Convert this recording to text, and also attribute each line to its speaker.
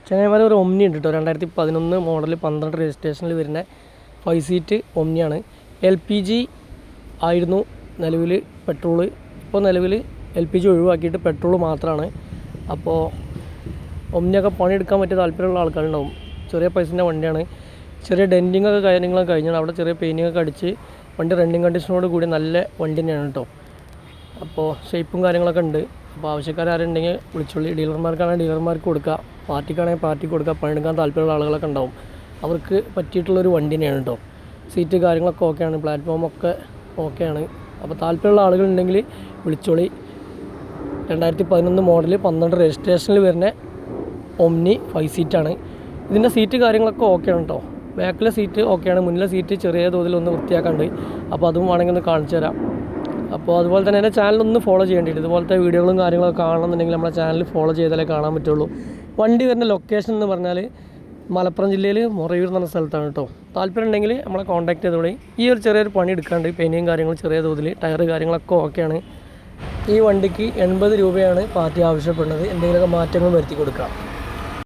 Speaker 1: ചങ്ങായിമാരെ ഒരു ഒമ്നി ഉണ്ട് കേട്ടോ. 2011 മോഡൽ 12 രജിസ്ട്രേഷനിൽ വരുന്ന 5 സീറ്റ് ഒമ്നിയാണ്. LPG ആയിരുന്നു നിലവിൽ പെട്രോള്. ഇപ്പോൾ നിലവിൽ LPG ഒഴിവാക്കിയിട്ട് പെട്രോൾ മാത്രമാണ്. അപ്പോൾ ഒമ്നിയൊക്കെ പണിയെടുക്കാൻ പറ്റിയ താല്പര്യമുള്ള ആൾക്കാരുണ്ടാവും. ചെറിയ പൈസൻ്റെ വണ്ടിയാണ്. ചെറിയ ഡെൻറ്റിങ്ങൊക്കെ കാര്യങ്ങളൊക്കെ കഴിഞ്ഞാൽ അവിടെ ചെറിയ പെയിൻറ്റിങ്ങൊക്കെ അടിച്ച് വണ്ടി റണ്ണിങ് കണ്ടീഷനോട് കൂടി നല്ല വണ്ടി തന്നെയാണ് കേട്ടോ. അപ്പോൾ ഷേപ്പും കാര്യങ്ങളൊക്കെ ഉണ്ട്. അപ്പോൾ ആവശ്യക്കാരുണ്ടെങ്കിൽ വിളിച്ചോളി. ഡീലർമാർക്കാണെങ്കിൽ ഡീലർമാർക്ക് കൊടുക്കുക, പാർട്ടിക്കാണെങ്കിൽ പാർട്ടിക്ക് കൊടുക്കുക. പണിയെടുക്കാൻ താല്പര്യമുള്ള ആളുകളൊക്കെ ഉണ്ടാവും. അവർക്ക് പറ്റിയിട്ടുള്ളൊരു വണ്ടി തന്നെയാണ് കേട്ടോ. സീറ്റ് കാര്യങ്ങളൊക്കെ ഓക്കെയാണ്, പ്ലാറ്റ്ഫോമൊക്കെ ഓക്കെയാണ്. അപ്പോൾ താല്പര്യമുള്ള ആളുകളുണ്ടെങ്കിൽ വിളിച്ചോളി. 2011 മോഡൽ 12 രജിസ്ട്രേഷനിൽ വരുന്ന ഒമ്നി 5 സീറ്റാണ്. ഇതിൻ്റെ സീറ്റ് കാര്യങ്ങളൊക്കെ ഓക്കെയാണ് കേട്ടോ. ബാക്കിലെ സീറ്റ് ഓക്കെയാണ്, മുന്നിലെ സീറ്റ് ചെറിയ തോതിൽ ഒന്ന് വൃത്തിയാക്കാണ്ട്. അപ്പോൾ അതും വേണമെങ്കിൽ ഒന്ന് കാണിച്ചു തരാം. അപ്പോൾ അതുപോലെ തന്നെ എൻ്റെ ചാനലൊന്ന് ഫോളോ ചെയ്യേണ്ടിയിട്ട് ഇതുപോലത്തെ വീഡിയോകളും കാര്യങ്ങളൊക്കെ കാണണമെന്നുണ്ടെങ്കിൽ നമ്മുടെ ചാനൽ ഫോളോ ചെയ്താലേ കാണാൻ പറ്റുള്ളൂ. വണ്ടി വരുന്ന ലൊക്കേഷൻ എന്ന് പറഞ്ഞാൽ മലപ്പുറം ജില്ലയിൽ മൊറയൂർ എന്ന് പറഞ്ഞ സ്ഥലത്താണ് കേട്ടോ. താല്പര്യം ഉണ്ടെങ്കിൽ നമ്മളെ കോൺടാക്ട് ചെയ്തോളി. ഈ ഒരു ചെറിയൊരു പണി എടുക്കാണ്ട് പെയിൻറ്റിങ് കാര്യങ്ങൾ ചെറിയ തോതിൽ, ടയർ കാര്യങ്ങളൊക്കെ ഓക്കെയാണ്. ഈ വണ്ടിക്ക് 80 രൂപയാണ് പാർട്ടി ആവശ്യപ്പെടുന്നത്. എന്തെങ്കിലുമൊക്കെ മാറ്റങ്ങൾ വരുത്തി കൊടുക്കാം.